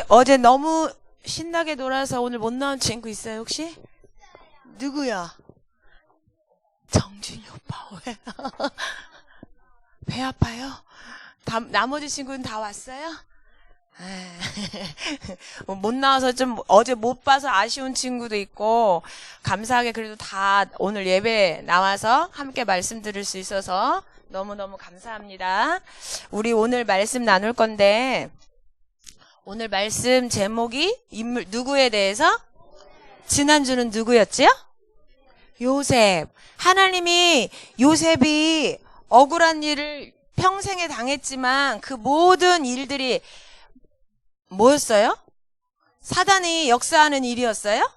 어제 너무 신나게 놀아서 오늘 못 나온 친구 있어요, 혹시? 누구야? 정준이 오빠, 왜? 배 아파요? 나머지 친구는 다 왔어요? 못 나와서 좀 어제 못 봐서 아쉬운 친구도 있고, 감사하게 그래도 다 오늘 예배 나와서 함께 말씀 들을 수 있어서 너무너무 감사합니다. 우리 오늘 말씀 나눌 건데, 오늘 말씀 제목이 인물 누구에 대해서? 지난주는 누구였지요? 요셉. 하나님이 요셉이 억울한 일을 평생에 당했지만 그 모든 일들이 뭐였어요? 사단이 역사하는 일이었어요?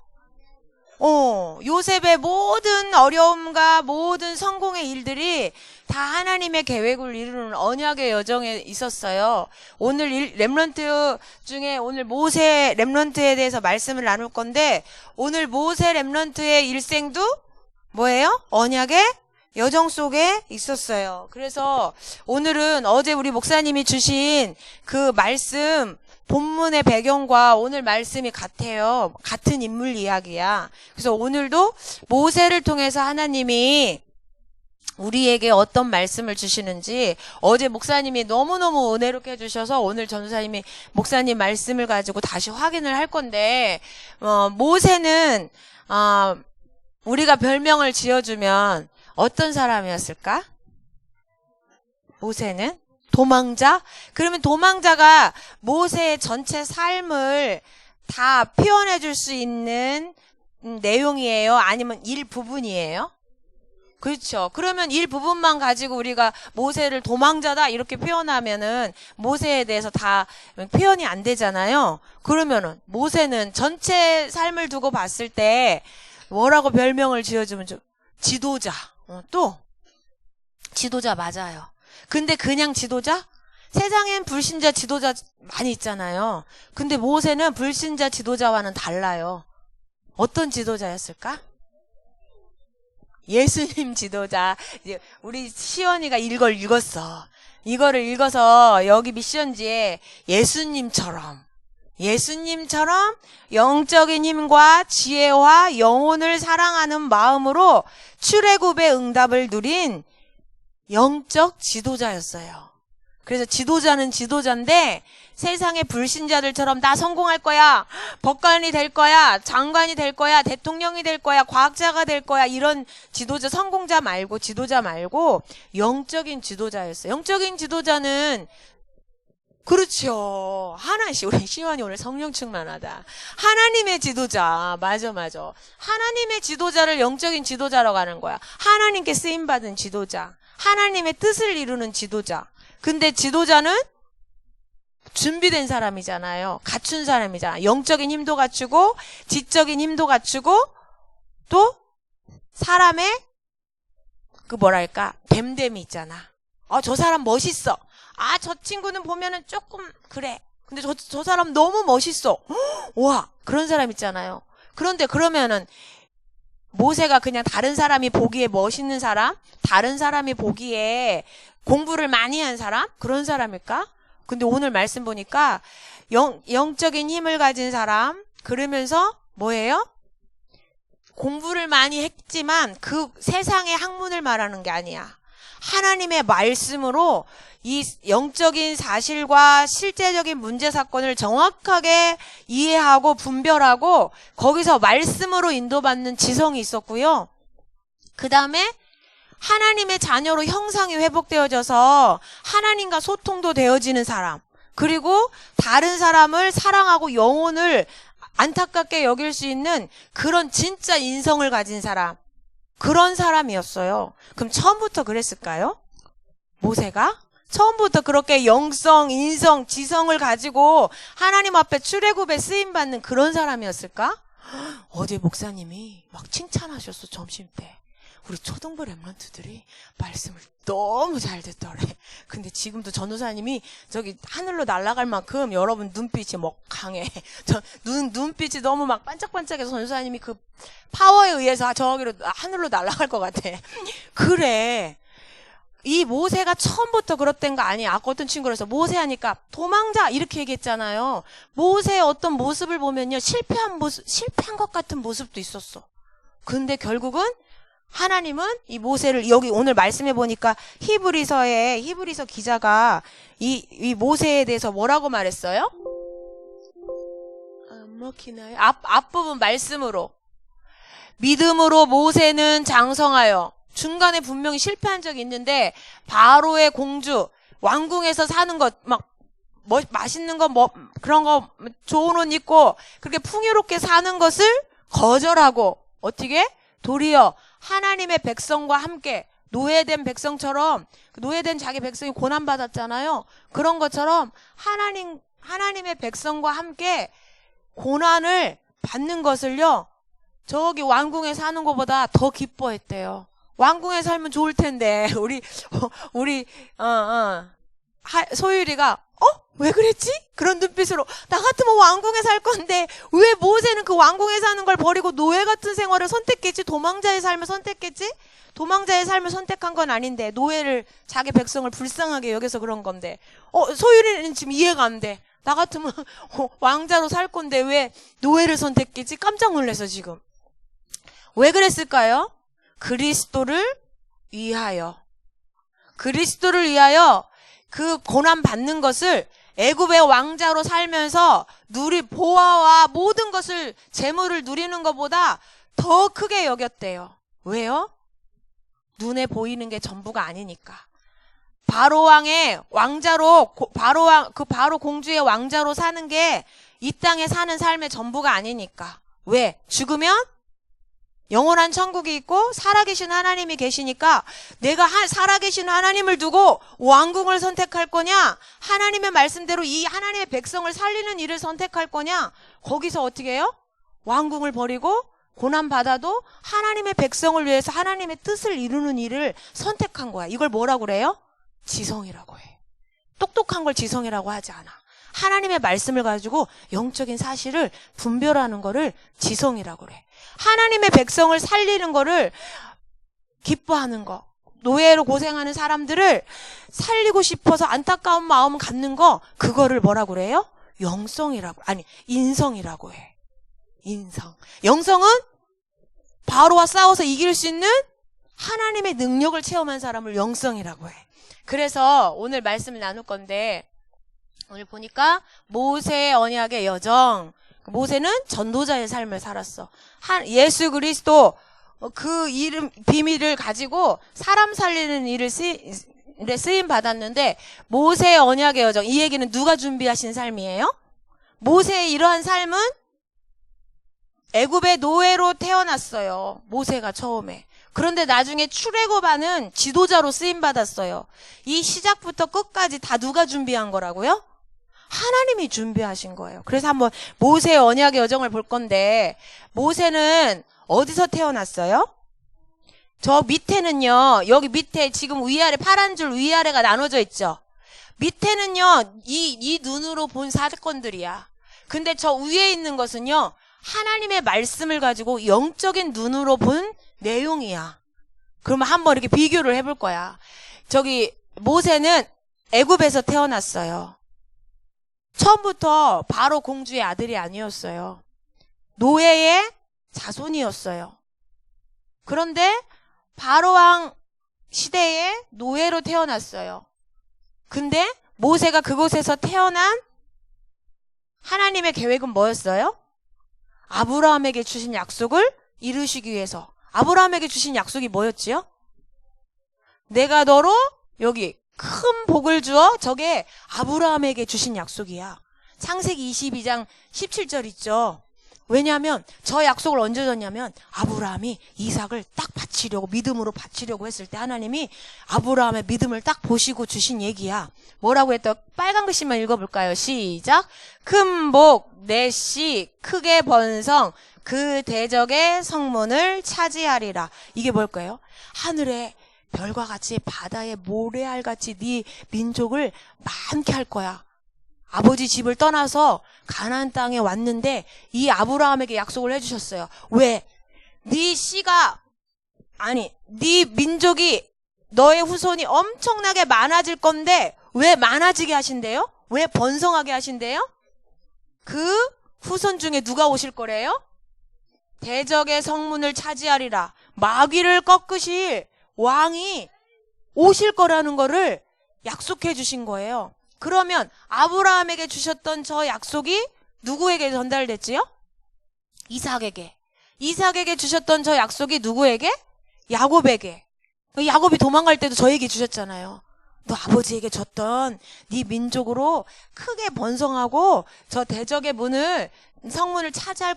요셉의 모든 어려움과 모든 성공의 일들이 다 하나님의 계획을 이루는 언약의 여정에 있었어요. 오늘 렘넌트 중에 오늘 모세 렘넌트에 대해서 말씀을 나눌 건데, 오늘 모세 렘넌트의 일생도 뭐예요? 언약의 여정 속에 있었어요. 그래서 오늘은 어제 우리 목사님이 주신 그 말씀 본문의 배경과 오늘 말씀이 같아요. 같은 인물 이야기야. 그래서 오늘도 모세를 통해서 하나님이 우리에게 어떤 말씀을 주시는지, 어제 목사님이 너무너무 은혜롭게 해주셔서 오늘 전도사님이 목사님 말씀을 가지고 다시 확인을 할 건데, 모세는 우리가 별명을 지어주면 어떤 사람이었을까? 모세는 도망자? 그러면 도망자가 모세의 전체 삶을 다 표현해 줄 수 있는 내용이에요? 아니면 일부분이에요? 그렇죠. 그러면 일부분만 가지고 우리가 모세를 도망자다 이렇게 표현하면은 모세에 대해서 다 표현이 안 되잖아요. 그러면은 모세는 전체 삶을 두고 봤을 때 뭐라고 별명을 지어주면 좀 지도자. 또 지도자 맞아요. 근데 그냥 지도자? 세상엔 불신자 지도자 많이 있잖아요. 근데 모세는 불신자 지도자와는 달라요. 어떤 지도자였을까? 예수님 지도자. 우리 시원이가 이걸 읽었어. 이거를 읽어서 여기 미션지에 예수님처럼 영적인 힘과 지혜와 영혼을 사랑하는 마음으로 출애굽의 응답을 누린 영적 지도자였어요. 그래서 지도자는 지도자인데 세상의 불신자들처럼 나 성공할 거야, 법관이 될 거야, 장관이 될 거야, 대통령이 될 거야, 과학자가 될 거야, 이런 지도자, 성공자 말고 지도자 말고 영적인 지도자였어요. 영적인 지도자는 그렇죠. 우리 시원이 오늘 성령 충만하다. 하나님의 지도자. 맞아. 하나님의 지도자를 영적인 지도자라고 하는 거야. 하나님께 쓰임받은 지도자. 하나님의 뜻을 이루는 지도자. 근데 지도자는 준비된 사람이잖아요. 갖춘 사람이잖아. 영적인 힘도 갖추고, 지적인 힘도 갖추고, 또, 사람의, 됨됨이 있잖아. 저 사람 멋있어. 저 친구는 보면은 조금 그래. 근데 저 사람 너무 멋있어. 와, 그런 사람 있잖아요. 그런데 그러면은 모세가 그냥 다른 사람이 보기에 멋있는 사람, 다른 사람이 보기에 공부를 많이 한 사람, 그런 사람일까? 근데 오늘 말씀 보니까 영적인 힘을 가진 사람, 그러면서 뭐예요? 공부를 많이 했지만 그 세상의 학문을 말하는 게 아니야. 하나님의 말씀으로 이 영적인 사실과 실제적인 문제 사건을 정확하게 이해하고 분별하고 거기서 말씀으로 인도받는 지성이 있었고요. 그 다음에 하나님의 자녀로 형상이 회복되어져서 하나님과 소통도 되어지는 사람, 그리고 다른 사람을 사랑하고 영혼을 안타깝게 여길 수 있는 그런 진짜 인성을 가진 사람, 그런 사람이었어요. 그럼 처음부터 그랬을까요? 모세가? 처음부터 그렇게 영성, 인성, 지성을 가지고 하나님 앞에 출애굽에 쓰임받는 그런 사람이었을까? 어제 목사님이 막 칭찬하셨어, 점심때. 우리 초등부 렘넌트들이 말씀을 너무 잘 듣더래. 근데 지금도 전도사님이 저기 하늘로 날아갈 만큼 여러분 눈빛이 막 강해. 눈빛이 너무 막 반짝반짝해서 전도사님이 그 파워에 의해서 저기로 하늘로 날아갈 것 같아. 그래. 이 모세가 처음부터 그렇단 거 아니야. 아까 어떤 친구가 그래서 모세 하니까 도망자 이렇게 얘기했잖아요. 모세의 어떤 모습을 보면요. 실패한 것 같은 모습도 있었어. 근데 결국은 하나님은 이 모세를 여기 오늘 말씀해 보니까 히브리서 기자가 이 모세에 대해서 뭐라고 말했어요? 안 먹히나요? 앞부분 말씀으로. 믿음으로 모세는 장성하여 중간에 분명히 실패한 적이 있는데 바로의 공주 왕궁에서 사는 것 막 맛있는 거 그런 거 좋은 옷 입고 그렇게 풍요롭게 사는 것을 거절하고 어떻게 도리어 하나님의 백성과 함께 노예된 백성처럼 노예된 자기 백성이 고난 받았잖아요. 그런 것처럼 하나님의 백성과 함께 고난을 받는 것을요. 저기 왕궁에 사는 것보다 더 기뻐했대요. 왕궁에 살면 좋을 텐데 우리 소율이가 왜 그랬지? 그런 눈빛으로 나 같으면 왕궁에 살 건데 왜 모세는 그 왕궁에 사는 걸 버리고 노예 같은 생활을 선택했지? 도망자의 삶을 선택했지? 도망자의 삶을 선택한 건 아닌데 노예를 자기 백성을 불쌍하게 여겨서 그런 건데 소율이는 지금 이해가 안 돼. 나 같으면 왕자로 살 건데 왜 노예를 선택했지? 깜짝 놀라서 지금. 왜 그랬을까요? 그리스도를 위하여 그 고난 받는 것을 애굽의 왕자로 살면서 보아와 모든 것을 재물을 누리는 것보다 더 크게 여겼대요. 왜요? 눈에 보이는 게 전부가 아니니까. 바로 왕의 왕자로 바로 공주의 왕자로 사는 게 이 땅에 사는 삶의 전부가 아니니까. 왜? 죽으면 영원한 천국이 있고 살아계신 하나님이 계시니까 내가 살아계신 하나님을 두고 왕궁을 선택할 거냐? 하나님의 말씀대로 이 하나님의 백성을 살리는 일을 선택할 거냐? 거기서 어떻게 해요? 왕궁을 버리고 고난받아도 하나님의 백성을 위해서 하나님의 뜻을 이루는 일을 선택한 거야. 이걸 뭐라고 그래요? 지성이라고 해. 똑똑한 걸 지성이라고 하지 않아. 하나님의 말씀을 가지고 영적인 사실을 분별하는 거를 지성이라고 그래. 하나님의 백성을 살리는 거를 기뻐하는 거. 노예로 고생하는 사람들을 살리고 싶어서 안타까운 마음 갖는 거, 그거를 뭐라고 그래요? 인성이라고 해. 인성. 영성은 바로와 싸워서 이길 수 있는 하나님의 능력을 체험한 사람을 영성이라고 해. 그래서 오늘 말씀을 나눌 건데, 오늘 보니까 모세의 언약의 여정. 모세는 전도자의 삶을 살았어. 예수 그리스도 그 이름 비밀을 가지고 사람 살리는 일을 쓰임 받았는데 모세의 언약의 여정, 이 얘기는 누가 준비하신 삶이에요? 모세의 이러한 삶은 애굽의 노예로 태어났어요. 모세가 처음에. 그런데 나중에 출애굽하는 지도자로 쓰임 받았어요. 이 시작부터 끝까지 다 누가 준비한 거라고요? 하나님이 준비하신 거예요. 그래서 한번 모세의 언약의 여정을 볼 건데, 모세는 어디서 태어났어요? 저 밑에는요, 여기 밑에 지금 위아래 파란 줄 위아래가 나눠져 있죠. 밑에는요, 이 눈으로 본 사건들이야. 근데 저 위에 있는 것은요, 하나님의 말씀을 가지고 영적인 눈으로 본 내용이야. 그러면 한번 이렇게 비교를 해볼 거야. 저기 모세는 애굽에서 태어났어요. 처음부터 바로 공주의 아들이 아니었어요. 노예의 자손이었어요. 그런데 바로 왕 시대에 노예로 태어났어요. 근데 모세가 그곳에서 태어난 하나님의 계획은 뭐였어요? 아브라함에게 주신 약속을 이루시기 위해서. 아브라함에게 주신 약속이 뭐였지요? 내가 너로 여기 큰 복을 주어. 저게 아브라함에게 주신 약속이야. 창세기 22장 17절 있죠. 왜냐하면 저 약속을 언제 줬냐면 아브라함이 이삭을 딱 바치려고, 믿음으로 바치려고 했을 때 하나님이 아브라함의 믿음을 딱 보시고 주신 얘기야. 뭐라고 했더? 빨간 글씨만 읽어볼까요? 시작. 큰 복, 내 씨, 크게 번성, 그 대적의 성문을 차지하리라. 이게 뭘까요? 하늘에 별과 같이 바다에 모래알같이 네 민족을 많게 할 거야. 아버지 집을 떠나서 가나안 땅에 왔는데 이 아브라함에게 약속을 해주셨어요. 왜? 네 민족이 너의 후손이 엄청나게 많아질 건데 왜 많아지게 하신대요? 왜 번성하게 하신대요? 그 후손 중에 누가 오실 거래요? 대적의 성문을 차지하리라. 마귀를 꺾으실 왕이 오실 거라는 거를 약속해 주신 거예요. 그러면 아브라함에게 주셨던 저 약속이 누구에게 전달됐지요? 이삭에게. 이삭에게 주셨던 저 약속이 누구에게? 야곱에게. 야곱이 도망갈 때도 저에게 주셨잖아요. 너 아버지에게 줬던 네 민족으로 크게 번성하고 저 대적의 성문을 차지할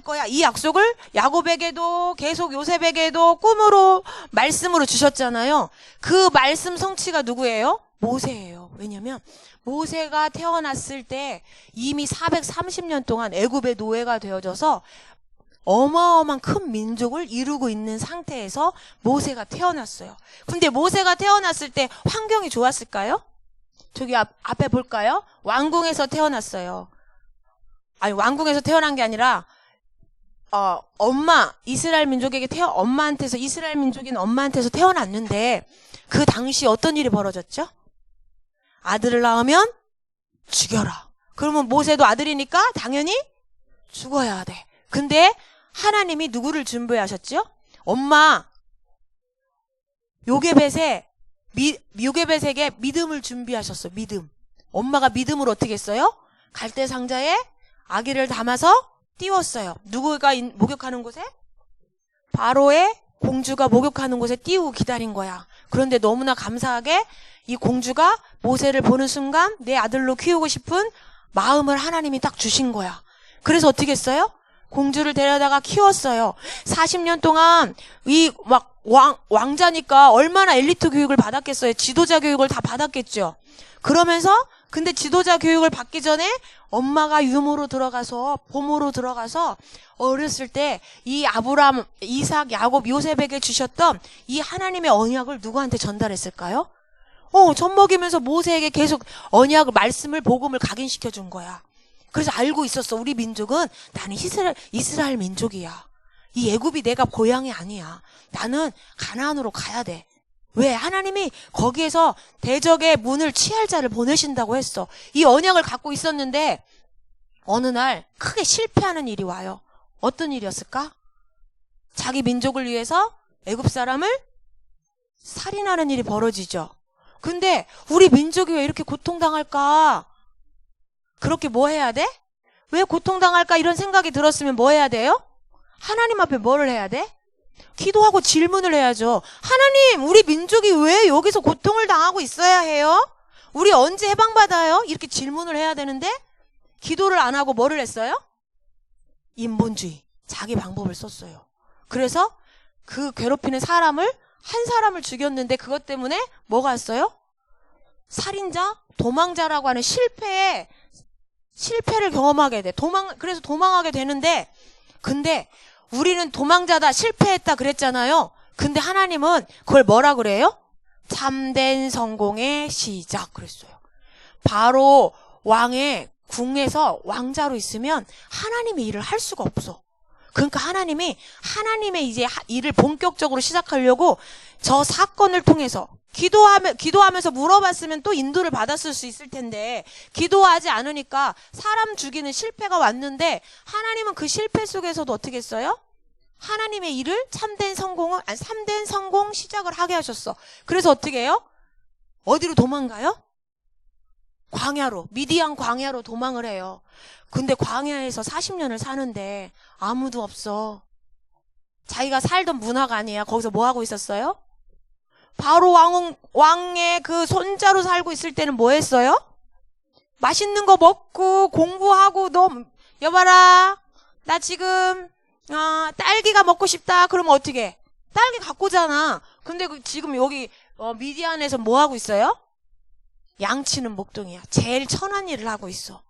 거야. 이 약속을 야곱에게도 계속 요셉에게도 꿈으로 말씀으로 주셨잖아요. 그 말씀 성취가 누구예요? 모세예요. 왜냐면 모세가 태어났을 때 이미 430년 동안 애굽의 노예가 되어져서 어마어마한 큰 민족을 이루고 있는 상태에서 모세가 태어났어요. 근데 모세가 태어났을 때 환경이 좋았을까요? 저기 앞에 볼까요? 왕궁에서 태어났어요. 아니, 왕궁에서 태어난 게 아니라 이스라엘 민족인 엄마한테서 태어났는데 그 당시 어떤 일이 벌어졌죠? 아들을 낳으면 죽여라. 그러면 모세도 아들이니까 당연히 죽어야 돼. 근데 하나님이 누구를 준비하셨죠? 엄마 요게벳에게 믿음을 준비하셨어. 믿음. 엄마가 믿음을 어떻게 했어요? 갈대 상자에 아기를 담아서 띄웠어요. 누구가 목욕하는 곳에? 바로의 공주가 목욕하는 곳에 띄우고 기다린 거야. 그런데 너무나 감사하게 이 공주가 모세를 보는 순간 내 아들로 키우고 싶은 마음을 하나님이 딱 주신 거야. 그래서 어떻게 했어요? 공주를 데려다가 키웠어요. 40년 동안 왕자니까 얼마나 엘리트 교육을 받았겠어요. 지도자 교육을 다 받았겠죠. 그러면서 근데 지도자 교육을 받기 전에 엄마가 유모로 들어가서 봄으로 들어가서 어렸을 때 이 아브라함, 이삭, 야곱, 요셉에게 주셨던 이 하나님의 언약을 누구한테 전달했을까요? 젖 먹이면서 모세에게 계속 언약을, 말씀을, 복음을 각인시켜 준 거야. 그래서 알고 있었어. 우리 민족은 나는 이스라엘 민족이야. 이 애굽이 내가 고향이 아니야. 나는 가나안으로 가야 돼. 왜? 하나님이 거기에서 대적의 문을 취할 자를 보내신다고 했어. 이 언약을 갖고 있었는데 어느 날 크게 실패하는 일이 와요. 어떤 일이었을까? 자기 민족을 위해서 애굽 사람을 살인하는 일이 벌어지죠. 근데 우리 민족이 왜 이렇게 고통당할까? 그렇게 뭐 해야 돼? 왜 고통당할까? 이런 생각이 들었으면 뭐 해야 돼요? 하나님 앞에 뭐를 해야 돼? 기도하고 질문을 해야죠. 하나님, 우리 민족이 왜 여기서 고통을 당하고 있어야 해요? 우리 언제 해방받아요? 이렇게 질문을 해야 되는데 기도를 안 하고 뭐를 했어요? 인본주의, 자기 방법을 썼어요. 그래서 그 괴롭히는 한 사람을 죽였는데 그것 때문에 뭐가 왔어요? 살인자, 도망자라고 하는 실패를 경험하게 돼. 그래서 도망하게 되는데, 근데 우리는 도망자다, 실패했다 그랬잖아요. 근데 하나님은 그걸 뭐라 그래요? 참된 성공의 시작 그랬어요. 바로 왕의 궁에서 왕자로 있으면 하나님이 일을 할 수가 없어. 그러니까 하나님의 이제 일을 본격적으로 시작하려고 저 사건을 통해서 기도하면서 물어봤으면 또 인도를 받았을 수 있을 텐데 기도하지 않으니까 사람 죽이는 실패가 왔는데 하나님은 그 실패 속에서도 어떻게 했어요? 하나님의 일을 참된 성공 시작을 하게 하셨어. 그래서 어떻게 해요? 어디로 도망가요? 광야로, 미디안 광야로 도망을 해요. 근데 광야에서 40년을 사는데 아무도 없어. 자기가 살던 문화가 아니야. 거기서 뭐 하고 있었어요? 바로 왕의 그 손자로 살고 있을 때는 뭐 했어요? 맛있는 거 먹고 공부하고 여봐라, 나 지금 딸기가 먹고 싶다. 그러면 어떻게 해? 딸기 갖고 오잖아. 근데 지금 여기 미디안에서 뭐 하고 있어요? 양치는 목동이야. 제일 천한 일을 하고 있어.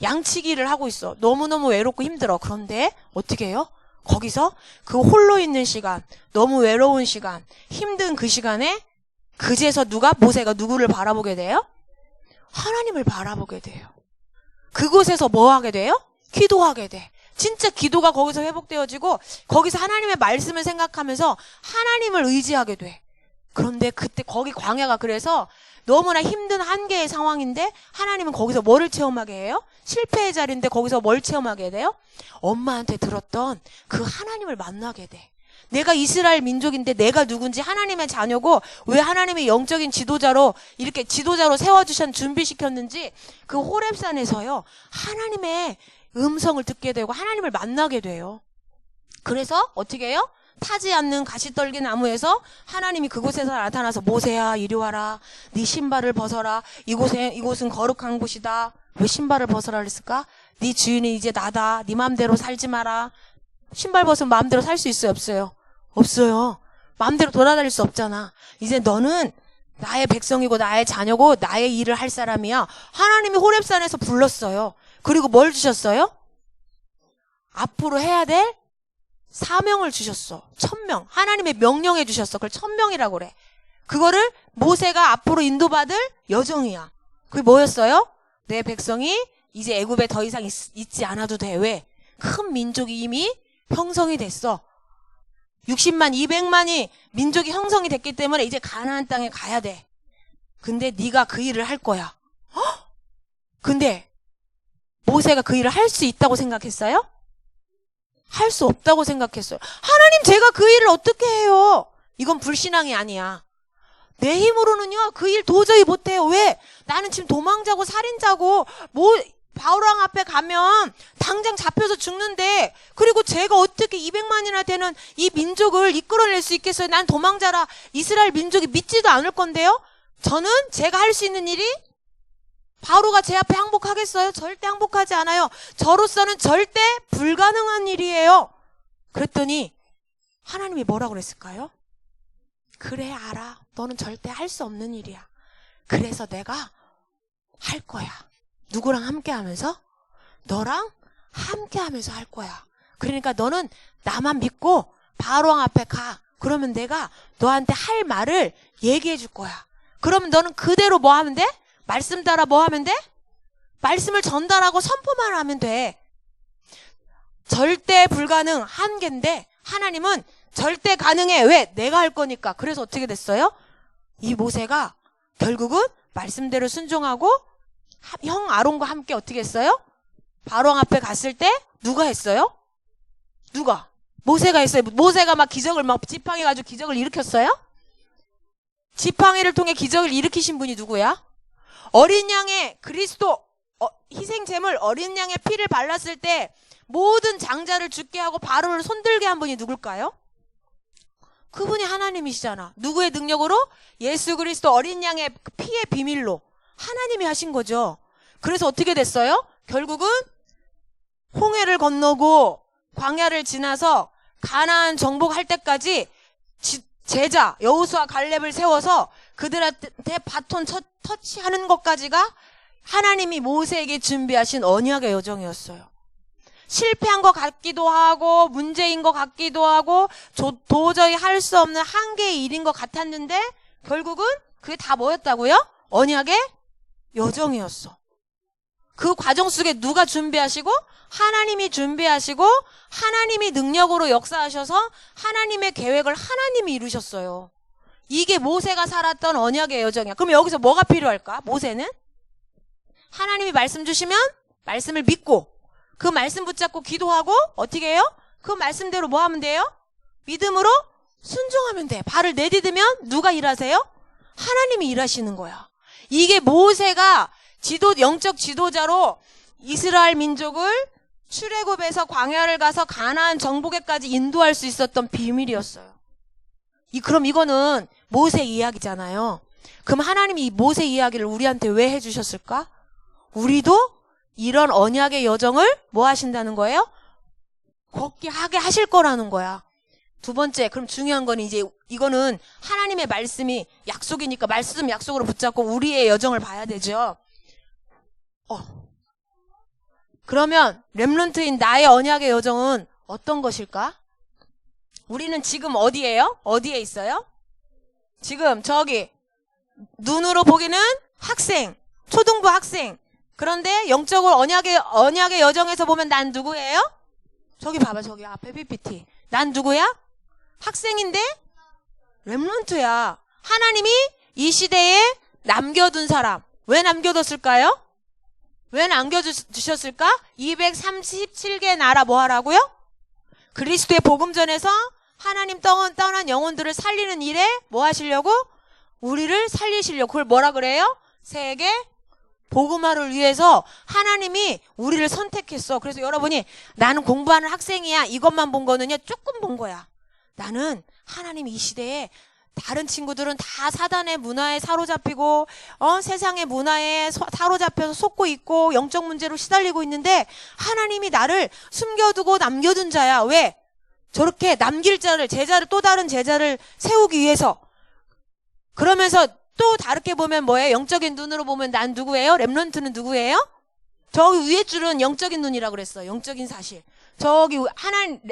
양치기를 하고 있어. 너무너무 외롭고 힘들어. 그런데 어떻게 해요? 거기서 그 홀로 있는 시간, 너무 외로운 시간, 힘든 그 시간에 그제서 모세가 누구를 바라보게 돼요? 하나님을 바라보게 돼요. 그곳에서 뭐 하게 돼요? 기도하게 돼. 진짜 기도가 거기서 회복되어지고 거기서 하나님의 말씀을 생각하면서 하나님을 의지하게 돼. 그런데 그때 거기 광야가 그래서 너무나 힘든 한계의 상황인데 하나님은 거기서 뭐를 체험하게 해요? 실패의 자리인데 거기서 뭘 체험하게 돼요? 엄마한테 들었던 그 하나님을 만나게 돼. 내가 이스라엘 민족인데 내가 누군지 하나님의 자녀고 왜 하나님의 영적인 지도자로 이렇게 지도자로 세워주신 준비시켰는지 그 호렙산에서요 하나님의 음성을 듣게 되고 하나님을 만나게 돼요. 그래서 어떻게 해요? 타지 않는 가시떨기 나무에서 하나님이 그곳에서 나타나서 모세야 이리 와라. 네 신발을 벗어라. 이곳은 거룩한 곳이다. 왜 신발을 벗어라 그랬을까? 네 주인이 이제 나다. 네 마음대로 살지 마라. 신발 벗으면 마음대로 살 수 있어요? 없어요? 없어요. 마음대로 돌아다닐 수 없잖아. 이제 너는 나의 백성이고 나의 자녀고 나의 일을 할 사람이야. 하나님이 호렙산에서 불렀어요. 그리고 뭘 주셨어요? 앞으로 해야 될 사명을 주셨어. 1000명. 하나님의 명령해 주셨어. 그걸 1000명이라고 그래. 그거를 모세가 앞으로 인도받을 여정이야. 그게 뭐였어요? 내 백성이 이제 애굽에 더 이상 있지 않아도 돼. 왜? 큰 민족이 이미 형성이 됐어. 60만, 200만이 민족이 형성이 됐기 때문에 이제 가나안 땅에 가야 돼. 근데 네가 그 일을 할 거야. 헉! 근데 모세가 그 일을 할 수 있다고 생각했어요? 할 수 없다고 생각했어요. 하나님 제가 그 일을 어떻게 해요? 이건 불신앙이 아니야. 내 힘으로는요 그 일 도저히 못해요. 왜? 나는 지금 도망자고 살인자고 바울왕 앞에 가면 당장 잡혀서 죽는데 그리고 제가 어떻게 200만이나 되는 이 민족을 이끌어낼 수 있겠어요? 난 도망자라 이스라엘 민족이 믿지도 않을 건데요. 저는 제가 할 수 있는 일이 바로가 제 앞에 항복하겠어요? 절대 항복하지 않아요. 저로서는 절대 불가능한 일이에요. 그랬더니 하나님이 뭐라고 그랬을까요? 그래 알아. 너는 절대 할 수 없는 일이야. 그래서 내가 할 거야. 누구랑 함께 하면서? 너랑 함께 하면서 할 거야. 그러니까 너는 나만 믿고 바로왕 앞에 가. 그러면 내가 너한테 할 말을 얘기해 줄 거야. 그러면 너는 그대로 뭐 하면 돼? 말씀 따라 뭐 하면 돼? 말씀을 전달하고 선포만 하면 돼. 절대 불가능 한계인데 하나님은 절대 가능해. 왜? 내가 할 거니까. 그래서 어떻게 됐어요? 이 모세가 결국은 말씀대로 순종하고 형 아론과 함께 어떻게 했어요? 바로왕 앞에 갔을 때 누가 했어요? 누가? 모세가 했어요. 모세가 막 기적을 막 지팡이 가지고 기적을 일으켰어요? 지팡이를 통해 기적을 일으키신 분이 누구야? 어린 양의 그리스도 희생제물 어린 양의 피를 발랐을 때 모든 장자를 죽게 하고 바로를 손들게 한 분이 누굴까요? 그분이 하나님이시잖아. 누구의 능력으로? 예수 그리스도 어린 양의 피의 비밀로 하나님이 하신 거죠. 그래서 어떻게 됐어요? 결국은 홍해를 건너고 광야를 지나서 가나안 정복할 때까지 제자 여호수아 갈렙을 세워서 그들한테 바톤 터치하는 것까지가 하나님이 모세에게 준비하신 언약의 여정이었어요. 실패한 것 같기도 하고 문제인 것 같기도 하고 도저히 할 수 없는 한계의 일인 것 같았는데 결국은 그게 다 뭐였다고요? 언약의 여정이었어. 그 과정 속에 누가 준비하시고 하나님이 준비하시고 하나님이 능력으로 역사하셔서 하나님의 계획을 하나님이 이루셨어요. 이게 모세가 살았던 언약의 여정이야. 그럼 여기서 뭐가 필요할까? 모세는 하나님이 말씀 주시면 말씀을 믿고 그 말씀 붙잡고 기도하고 어떻게 해요? 그 말씀대로 뭐 하면 돼요? 믿음으로 순종하면 돼. 발을 내디디면 누가 일하세요? 하나님이 일하시는 거야. 이게 모세가 영적 지도자로 이스라엘 민족을 출애굽에서 광야를 가서 가나안 정복에까지 인도할 수 있었던 비밀이었어요. 그럼 이거는 모세 이야기잖아요. 그럼 하나님이 이 모세 이야기를 우리한테 왜 해주셨을까? 우리도 이런 언약의 여정을 뭐 하신다는 거예요? 걷게 하게 하실 거라는 거야. 두 번째, 그럼 중요한 건 이제 이거는 하나님의 말씀이 약속이니까 말씀 약속으로 붙잡고 우리의 여정을 봐야 되죠. 그러면 렘넌트인 나의 언약의 여정은 어떤 것일까? 우리는 지금 어디예요? 어디에 있어요? 지금 저기 눈으로 보기는 학생, 초등부 학생. 그런데 영적으로 언약의 여정에서 보면 난 누구예요? 저기 봐봐, 저기 앞에 PPT. 난 누구야? 학생인데 렘넌트야. 하나님이 이 시대에 남겨둔 사람. 왜 남겨뒀을까요? 왜 남겨주셨을까? 237개 나라 뭐 하라고요? 그리스도의 복음 전에서 하나님 떠난 영혼들을 살리는 일에 뭐 하시려고? 우리를 살리시려고. 그걸 뭐라 그래요? 세계 복음화를 위해서 하나님이 우리를 선택했어. 그래서 여러분이 나는 공부하는 학생이야 이것만 본 거는요, 조금 본 거야. 나는 하나님이 이 시대에 다른 친구들은 다 사단의 문화에 사로잡히고 세상의 문화에 사로잡혀서 속고 있고 영적 문제로 시달리고 있는데 하나님이 나를 숨겨두고 남겨둔 자야. 왜? 저렇게 남길 자를, 제자를, 또 다른 제자를 세우기 위해서. 그러면서 또 다르게 보면 뭐예요? 영적인 눈으로 보면 난 누구예요? 렘넌트는 누구예요? 저기 위에 줄은 영적인 눈이라고 그랬어. 영적인 사실. 저기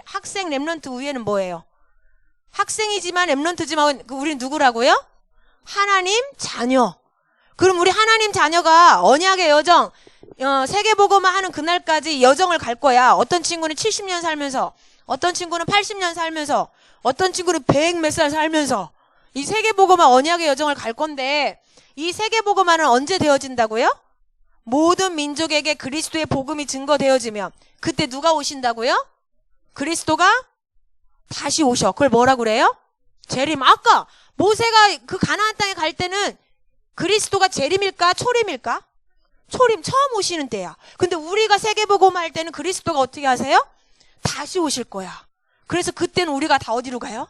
학생 렘넌트 위에는 뭐예요? 학생이지만 렘넌트지만 우리는 누구라고요? 하나님 자녀. 그럼 우리 하나님 자녀가 언약의 여정, 세계복음화 하는 그날까지 여정을 갈 거야. 어떤 친구는 70년 살면서, 어떤 친구는 80년 살면서, 어떤 친구는 100 몇 살 살면서 이 세계복음화 언약의 여정을 갈 건데, 이 세계복음화는 언제 되어진다고요? 모든 민족에게 그리스도의 복음이 증거되어지면 그때 누가 오신다고요? 그리스도가 다시 오셔. 그걸 뭐라 그래요? 재림. 아까 모세가 그 가나안 땅에 갈 때는 그리스도가 재림일까 초림일까? 초림, 처음 오시는 때야. 근데 우리가 세계복음화 할 때는 그리스도가 어떻게 하세요? 다시 오실 거야. 그래서 그때는 우리가 다 어디로 가요?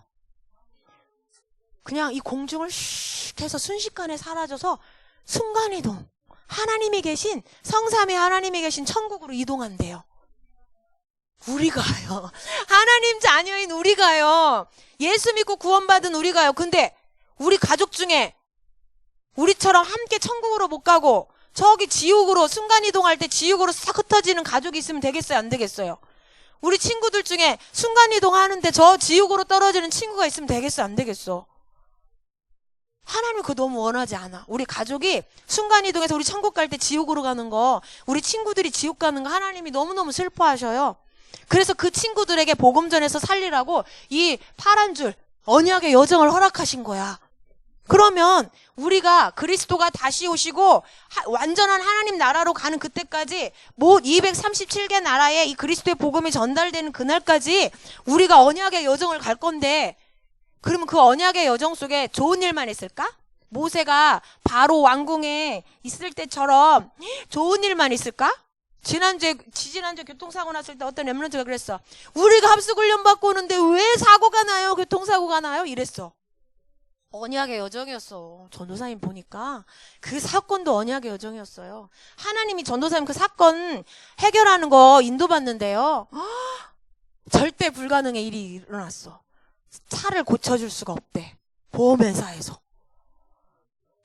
그냥 이 공중을 슉 해서 순식간에 사라져서 순간이동. 하나님이 계신, 성삼위 하나님이 계신 천국으로 이동한대요. 우리가요. 하나님 자녀인 우리가요. 예수 믿고 구원받은 우리가요. 근데 우리 가족 중에 우리처럼 함께 천국으로 못 가고 저기 지옥으로 순간이동할 때 지옥으로 싹 흩어지는 가족이 있으면 되겠어요? 안 되겠어요? 우리 친구들 중에 순간이동하는데 저 지옥으로 떨어지는 친구가 있으면 되겠어? 안 되겠어? 하나님 그거 너무 원하지 않아. 우리 가족이 순간이동해서 우리 천국 갈 때 지옥으로 가는 거, 우리 친구들이 지옥 가는 거 하나님이 너무너무 슬퍼하셔요. 그래서 그 친구들에게 복음 전해서 살리라고 이 파란 줄 언약의 여정을 허락하신 거야. 그러면 우리가 그리스도가 다시 오시고 완전한 하나님 나라로 가는 그때까지 237개 나라에 이 그리스도의 복음이 전달되는 그날까지 우리가 언약의 여정을 갈 건데, 그러면 그 언약의 여정 속에 좋은 일만 있을까? 모세가 바로 왕궁에 있을 때처럼 좋은 일만 있을까? 지지난주에 교통사고 났을 때 어떤 렘넌트가 그랬어. 우리가 합숙훈련 받고 오는데 왜 사고가 나요? 교통사고가 나요? 이랬어. 언약의 여정이었어. 전도사님 보니까 그 사건도 언약의 여정이었어요. 하나님이 전도사님 그 사건 해결하는 거 인도받는데요, 절대 불가능의 일이 일어났어. 차를 고쳐줄 수가 없대. 보험회사에서.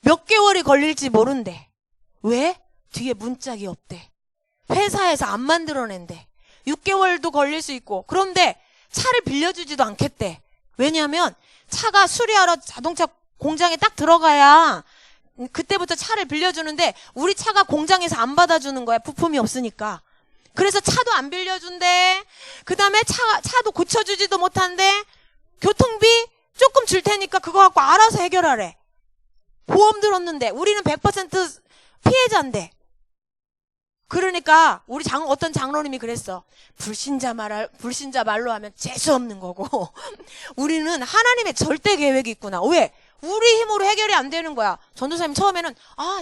몇 개월이 걸릴지 모른대. 왜? 뒤에 문짝이 없대. 회사에서 안 만들어낸대. 6개월도 걸릴 수 있고. 그런데 차를 빌려주지도 않겠대. 왜냐하면 차가 수리하러 자동차 공장에 딱 들어가야 그때부터 차를 빌려주는데 우리 차가 공장에서 안 받아주는 거야. 부품이 없으니까. 그래서 차도 안 빌려준대. 그 다음에 차도 고쳐주지도 못한대. 교통비 조금 줄 테니까 그거 갖고 알아서 해결하래. 보험 들었는데 우리는 100% 피해자인데. 그러니까 우리 어떤 장로님이 그랬어. 불신자 말로 하면 재수 없는 거고 우리는 하나님의 절대 계획이 있구나. 왜? 우리 힘으로 해결이 안 되는 거야. 전도사님 처음에는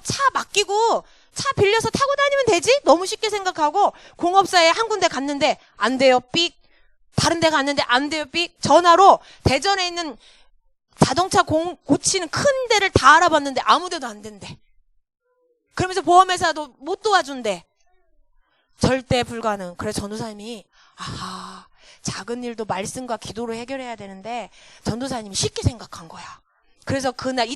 차 맡기고 차 빌려서 타고 다니면 되지? 너무 쉽게 생각하고 공업사에 한 군데 갔는데 안 돼요. 삑. 다른 데 갔는데 안 돼요. 삑. 전화로 대전에 있는 자동차 고치는 큰 데를 다 알아봤는데 아무 데도 안 된대. 그러면서 보험회사도 못 도와준대. 절대 불가능. 그래서 전도사님이 작은 일도 말씀과 기도로 해결해야 되는데 전도사님이 쉽게 생각한 거야. 그래서 그날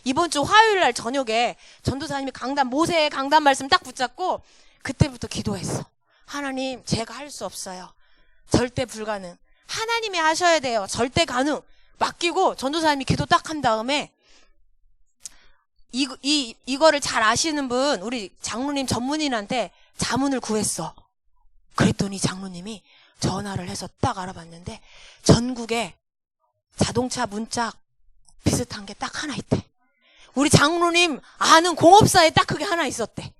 이번 주 화요일 날 저녁에 전도사님이 모세의 강단 말씀 딱 붙잡고 그때부터 기도했어. 하나님, 제가 할 수 없어요. 절대 불가능. 하나님이 하셔야 돼요. 절대 가능. 맡기고 전도사님이 기도 딱 한 다음에 이거를 잘 아시는 분, 우리 장로님 전문인한테 자문을 구했어. 그랬더니 장로님이 전화를 해서 딱 알아봤는데 전국에 자동차 문짝 비슷한 게 딱 하나 있대. 우리 장로님 아는 공업사에 딱 그게 하나 있었대.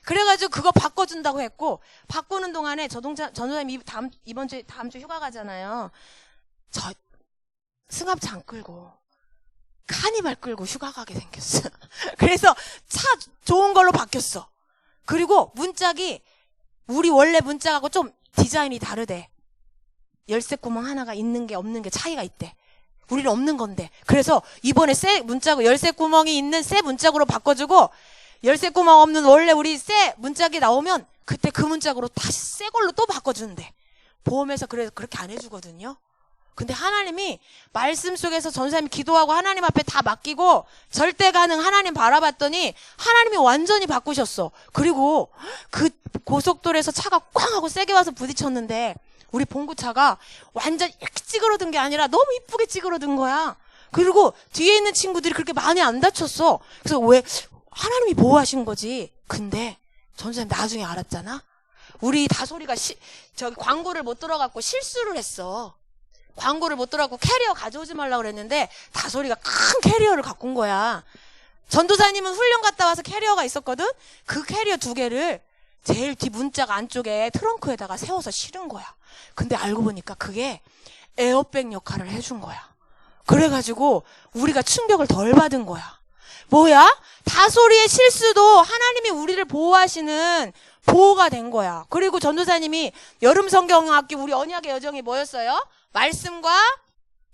그래가지고 그거 바꿔준다고 했고, 바꾸는 동안에 전도사님 다음 주 휴가 가잖아요. 저 승합차 안 끌고 카니발 끌고 휴가 가게 생겼어. 그래서 차 좋은 걸로 바뀌었어. 그리고 문짝이 우리 원래 문짝하고 좀 디자인이 다르대. 열쇠 구멍 하나가 있는 게 없는 게 차이가 있대. 우리는 없는 건데. 그래서 이번에 새 문짝으로 열쇠 구멍이 있는 새 문짝으로 바꿔주고, 열쇠 구멍 없는 원래 우리 새 문짝이 나오면 그때 그 문짝으로 다시 새 걸로 또 바꿔주는데. 보험에서 그래서 그렇게 안 해주거든요. 근데 하나님이 말씀 속에서 전사님이 기도하고 하나님 앞에 다 맡기고 절대 가능 하나님 바라봤더니 하나님이 완전히 바꾸셨어. 그리고 그 고속도로에서 차가 꽝 하고 세게 와서 부딪혔는데 우리 봉구차가 완전 이렇게 찌그러든 게 아니라 너무 이쁘게 찌그러든 거야. 그리고 뒤에 있는 친구들이 그렇게 많이 안 다쳤어. 그래서 왜 하나님이 보호하신 거지. 근데 전사님 나중에 알았잖아. 우리 다솔이가 저기 광고를 못 들어갖고 실수를 했어. 광고를 못 들어갖고 캐리어 가져오지 말라고 그랬는데 다솔이가 큰 캐리어를 갖고 온 거야. 전도사님은 훈련 갔다 와서 캐리어가 있었거든. 그 캐리어 2개를 제일 뒤 문짝 안쪽에 트렁크에다가 세워서 실은 거야. 근데 알고 보니까 그게 에어백 역할을 해준 거야. 그래가지고 우리가 충격을 덜 받은 거야. 뭐야? 다솔이의 실수도 하나님이 우리를 보호하시는 보호가 된 거야. 그리고 전도사님이 여름 성경학기 우리 언약의 여정이 뭐였어요? 말씀과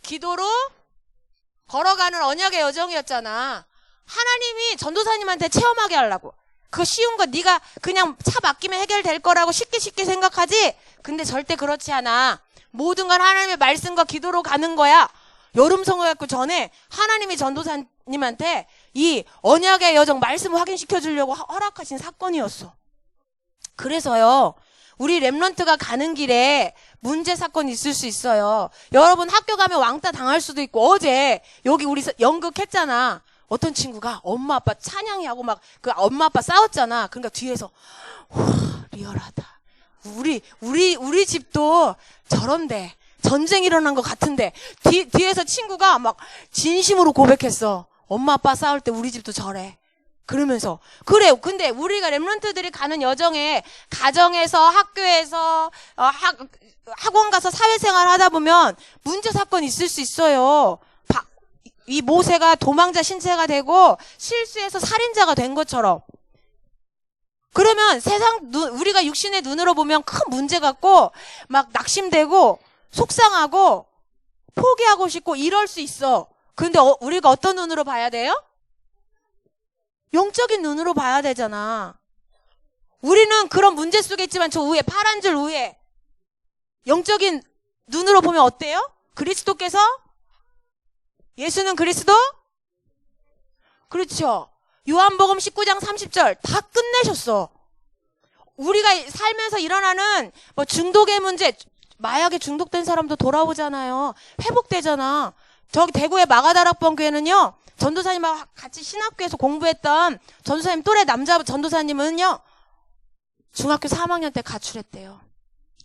기도로 걸어가는 언약의 여정이었잖아. 하나님이 전도사님한테 체험하게 하려고. 그거 쉬운 거 네가 그냥 차 맡기면 해결될 거라고 쉽게 생각하지? 근데 절대 그렇지 않아. 모든 건 하나님의 말씀과 기도로 가는 거야. 여름 성경학기 전에 하나님이 전도사님한테 이 언약의 여정 말씀을 확인시켜 주려고 허락하신 사건이었어. 그래서요. 우리 렘넌트가 가는 길에 문제 사건이 있을 수 있어요. 여러분 학교 가면 왕따 당할 수도 있고 어제 여기 우리 연극했잖아. 어떤 친구가 엄마 아빠 찬양이 하고 막 그 엄마 아빠 싸웠잖아. 그러니까 뒤에서 와 리얼하다. 우리 집도 저런데 전쟁 일어난 것 같은데 뒤에서 친구가 막 진심으로 고백했어. 엄마 아빠 싸울 때 우리 집도 저래. 그러면서 그래. 근데 우리가 렘넌트들이 가는 여정에 가정에서 학교에서 학원 가서 사회생활 하다 보면 문제 사건이 있을 수 있어요. 이 모세가 도망자 신세가 되고 실수해서 살인자가 된 것처럼. 그러면 우리가 육신의 눈으로 보면 큰 문제 같고 막 낙심되고 속상하고 포기하고 싶고 이럴 수 있어. 근데 우리가 어떤 눈으로 봐야 돼요? 영적인 눈으로 봐야 되잖아. 우리는 그런 문제 속에 있지만 저 위에 파란 줄 위에 영적인 눈으로 보면 어때요? 그리스도께서 예수는 그리스도? 그렇죠. 요한복음 19장 30절 다 끝내셨어. 우리가 살면서 일어나는 뭐 중독의 문제, 마약에 중독된 사람도 돌아오잖아요. 회복되잖아. 저기 대구의 마가다락번 교회는요. 전도사님하고 같이 신학교에서 공부했던 전도사님 또래 남자 전도사님은요. 중학교 3학년 때 가출했대요.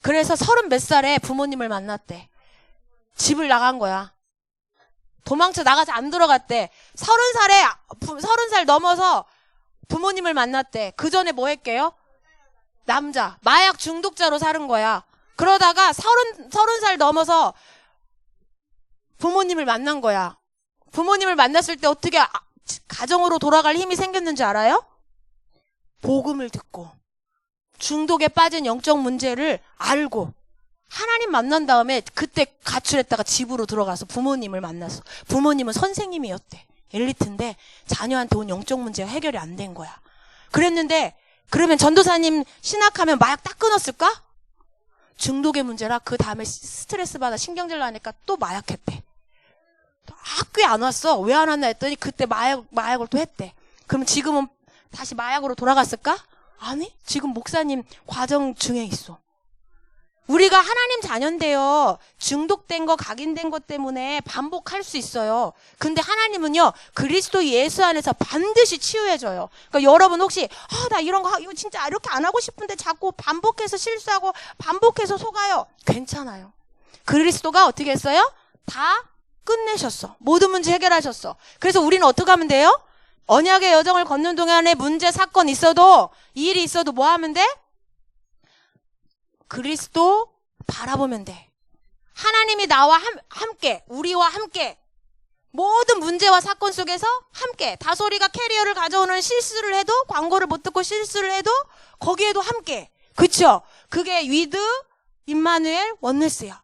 그래서 30 몇 살에 부모님을 만났대. 집을 나간 거야. 도망쳐 나가서 안 들어갔대. 30살 넘어서 부모님을 만났대. 그 전에 뭐 했게요? 남자. 마약 중독자로 사는 거야. 그러다가 30살 넘어서 부모님을 만난 거야. 부모님을 만났을 때 어떻게 가정으로 돌아갈 힘이 생겼는지 알아요? 복음을 듣고 중독에 빠진 영적 문제를 알고 하나님 만난 다음에 그때 가출했다가 집으로 들어가서 부모님을 만났어. 부모님은 선생님이었대. 엘리트인데 자녀한테 온 영적 문제가 해결이 안 된 거야. 그랬는데 그러면 전도사님 신학하면 마약 딱 끊었을까? 중독의 문제라 그 다음에 스트레스 받아 신경질 나니까 또 마약했대. 학교에 안 왔어. 왜 안 왔나 했더니 그때 마약을 또 했대. 그럼 지금은 다시 마약으로 돌아갔을까? 아니, 지금 목사님 과정 중에 있어. 우리가 하나님 자녀인데요. 중독된 거, 각인된 것 때문에 반복할 수 있어요. 근데 하나님은요, 그리스도 예수 안에서 반드시 치유해줘요. 그러니까 여러분 혹시, 나 이런 거, 이거 진짜 이렇게 안 하고 싶은데 자꾸 반복해서 실수하고 반복해서 속아요. 괜찮아요. 그리스도가 어떻게 했어요? 다 끝내셨어. 모든 문제 해결하셨어. 그래서 우리는 어떻게 하면 돼요? 언약의 여정을 걷는 동안에 문제, 사건 있어도, 일이 있어도 뭐 하면 돼? 그리스도 바라보면 돼. 하나님이 나와 함께, 우리와 함께, 모든 문제와 사건 속에서 함께, 다솔이가 캐리어를 가져오는 실수를 해도, 광고를 못 듣고 실수를 해도, 거기에도 함께. 그쵸? 그게 위드, 임마누엘, 원네스야.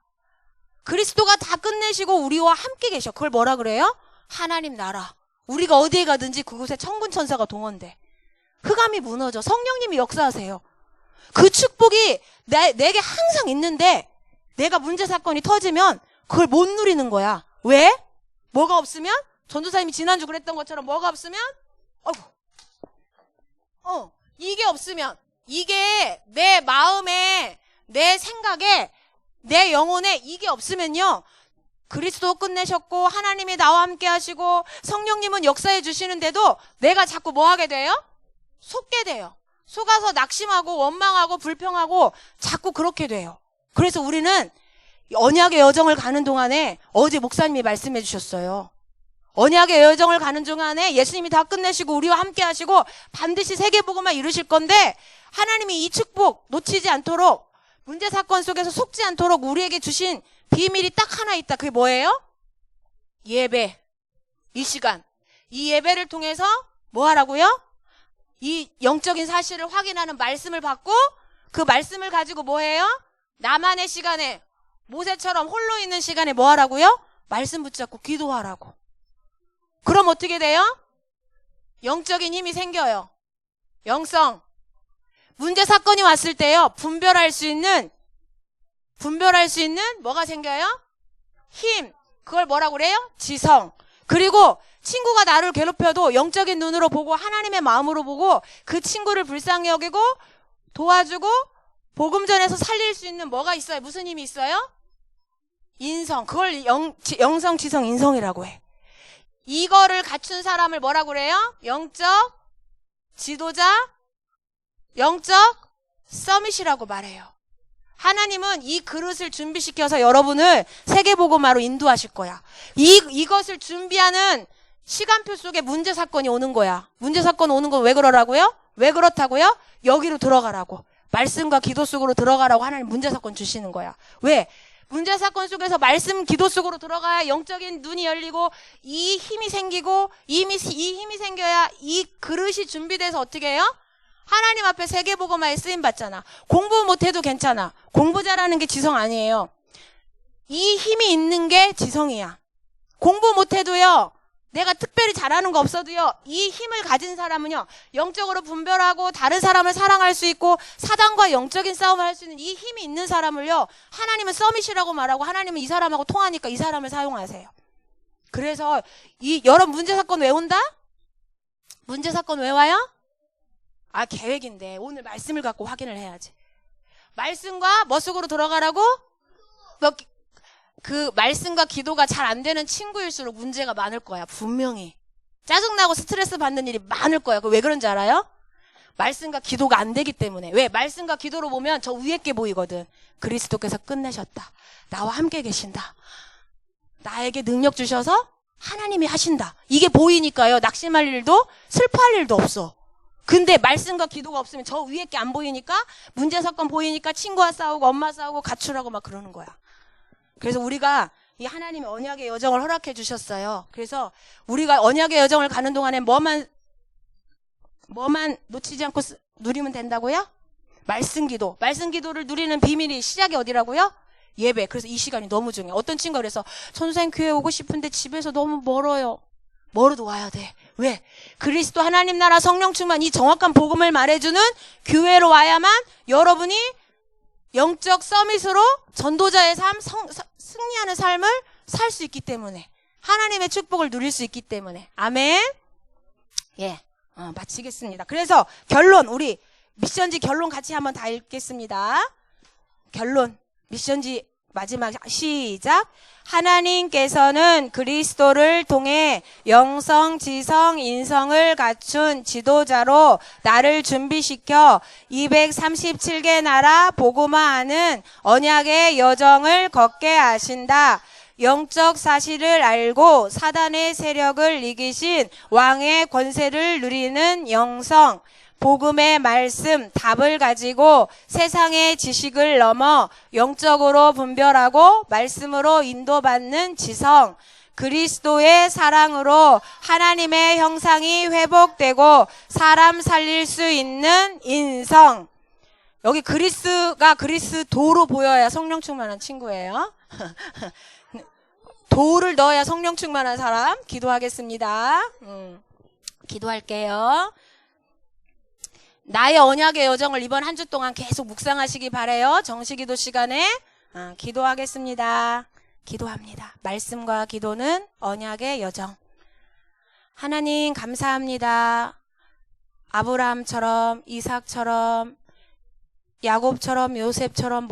그리스도가 다 끝내시고 우리와 함께 계셔. 그걸 뭐라 그래요? 하나님 나라. 우리가 어디에 가든지 그곳에 천군 천사가 동원돼. 흑암이 무너져. 성령님이 역사하세요. 그 축복이 내게 항상 있는데 내가 문제 사건이 터지면 그걸 못 누리는 거야. 왜? 뭐가 없으면? 전도사님이 지난주 그랬던 것처럼 뭐가 없으면? 이게 없으면, 이게 내 마음에, 내 생각에, 내 영혼에 이게 없으면요, 그리스도 끝내셨고 하나님이 나와 함께 하시고 성령님은 역사해 주시는데도 내가 자꾸 뭐 하게 돼요? 속게 돼요. 속아서 낙심하고 원망하고 불평하고 자꾸 그렇게 돼요. 그래서 우리는 언약의 여정을 가는 동안에, 어제 목사님이 말씀해 주셨어요. 언약의 여정을 가는 동안에 예수님이 다 끝내시고 우리와 함께 하시고 반드시 세계복음만 이루실 건데, 하나님이 이 축복 놓치지 않도록, 문제 사건 속에서 속지 않도록 우리에게 주신 비밀이 딱 하나 있다. 그게 뭐예요? 예배. 이 시간. 이 예배를 통해서 뭐 하라고요? 이 영적인 사실을 확인하는 말씀을 받고, 그 말씀을 가지고 뭐 해요? 나만의 시간에, 모세처럼 홀로 있는 시간에 뭐 하라고요? 말씀 붙잡고 기도하라고. 그럼 어떻게 돼요? 영적인 힘이 생겨요. 영성. 문제 사건이 왔을 때요, 분별할 수 있는 뭐가 생겨요? 힘. 그걸 뭐라고 그래요? 지성. 그리고 친구가 나를 괴롭혀도 영적인 눈으로 보고 하나님의 마음으로 보고 그 친구를 불쌍히 여기고 도와주고 복음 전에서 살릴 수 있는 뭐가 있어요? 무슨 힘이 있어요? 인성. 그걸 영성, 지성, 인성이라고 해. 이거를 갖춘 사람을 뭐라고 그래요? 영적 지도자, 영적 서밋이라고 말해요. 하나님은 이 그릇을 준비시켜서 여러분을 세계복음화로 인도하실 거야. 이것을 준비하는 시간표 속에 문제 사건이 오는 거야. 문제 사건 오는 건 왜 그러라고요? 왜 그렇다고요? 여기로 들어가라고. 말씀과 기도 속으로 들어가라고 하나님 문제 사건 주시는 거야. 왜? 문제 사건 속에서 말씀, 기도 속으로 들어가야 영적인 눈이 열리고 이 힘이 생기고 이 힘이 생겨야 이 그릇이 준비돼서 어떻게 해요? 하나님 앞에 세계복음화에 쓰임 받잖아. 공부 못해도 괜찮아. 공부 잘하는 게 지성 아니에요. 이 힘이 있는 게 지성이야. 공부 못해도요, 내가 특별히 잘하는 거 없어도요, 이 힘을 가진 사람은요, 영적으로 분별하고 다른 사람을 사랑할 수 있고 사단과 영적인 싸움을 할 수 있는 이 힘이 있는 사람을요, 하나님은 서밋이라고 말하고 하나님은 이 사람하고 통하니까 이 사람을 사용하세요. 그래서 여러 문제 사건 왜 온다? 문제 사건 왜 와요? 계획인데 오늘 말씀을 갖고 확인을 해야지. 말씀과 뭐 속으로 들어가라고? 그 말씀과 기도가 잘 안 되는 친구일수록 문제가 많을 거야. 분명히. 짜증나고 스트레스 받는 일이 많을 거야. 왜 그런지 알아요? 말씀과 기도가 안 되기 때문에. 왜? 말씀과 기도로 보면 저 위에 게 보이거든. 그리스도께서 끝내셨다. 나와 함께 계신다. 나에게 능력 주셔서 하나님이 하신다. 이게 보이니까요, 낙심할 일도 슬퍼할 일도 없어. 근데 말씀과 기도가 없으면 저 위에 게 안 보이니까, 문제 사건 보이니까 친구와 싸우고 엄마 싸우고 가출하고 막 그러는 거야. 그래서 우리가 이 하나님의 언약의 여정을 허락해 주셨어요. 그래서 우리가 언약의 여정을 가는 동안에 뭐만 놓치지 않고 누리면 된다고요? 말씀 기도. 말씀 기도를 누리는 비밀이 시작이 어디라고요? 예배. 그래서 이 시간이 너무 중요해. 어떤 친구가 그래서 선생님 교회 오고 싶은데 집에서 너무 멀어요. 멀어도 와야 돼. 왜? 그리스도 하나님 나라 성령 충만 이 정확한 복음을 말해주는 교회로 와야만 여러분이 영적 서밋으로 전도자의 삶, 승리하는 삶을 살 수 있기 때문에, 하나님의 축복을 누릴 수 있기 때문에. 아멘. 예, 마치겠습니다. 그래서 결론, 우리 미션지 결론 같이 한번 다 읽겠습니다. 결론, 미션지 마지막 시작. 하나님께서는 그리스도를 통해 영성, 지성, 인성을 갖춘 지도자로 나를 준비시켜 237개 나라 복음화하는 언약의 여정을 걷게 하신다. 영적 사실을 알고 사단의 세력을 이기신 왕의 권세를 누리는 영성, 복음의 말씀, 답을 가지고 세상의 지식을 넘어 영적으로 분별하고 말씀으로 인도받는 지성, 그리스도의 사랑으로 하나님의 형상이 회복되고 사람 살릴 수 있는 인성. 여기 그리스도로 보여야 성령 충만한 친구예요. 도를 넣어야 성령 충만한 사람. 기도하겠습니다. 기도할게요. 나의 언약의 여정을 이번 한 주 동안 계속 묵상하시기 바라요. 정시기도 시간에 기도하겠습니다. 기도합니다. 말씀과 기도는 언약의 여정. 하나님 감사합니다. 아브라함처럼, 이삭처럼, 야곱처럼, 요셉처럼,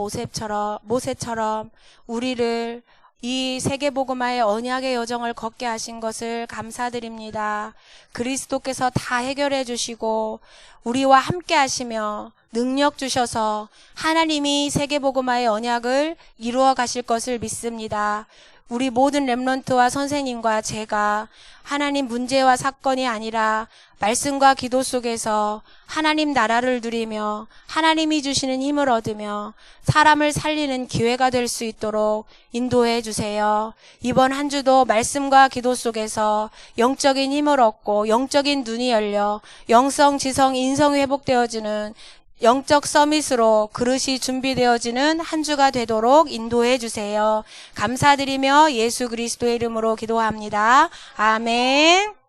모세처럼 우리를 이 세계복음화의 언약의 여정을 걷게 하신 것을 감사드립니다. 그리스도께서 다 해결해 주시고 우리와 함께 하시며 능력 주셔서 하나님이 세계복음화의 언약을 이루어 가실 것을 믿습니다. 우리 모든 렘넌트와 선생님과 제가 하나님 문제와 사건이 아니라 말씀과 기도 속에서 하나님 나라를 누리며 하나님이 주시는 힘을 얻으며 사람을 살리는 기회가 될 수 있도록 인도해 주세요. 이번 한 주도 말씀과 기도 속에서 영적인 힘을 얻고 영적인 눈이 열려 영성, 지성, 인성이 회복되어지는 영적 서밋으로 그릇이 준비되어지는 한 주가 되도록 인도해 주세요. 감사드리며 예수 그리스도의 이름으로 기도합니다. 아멘.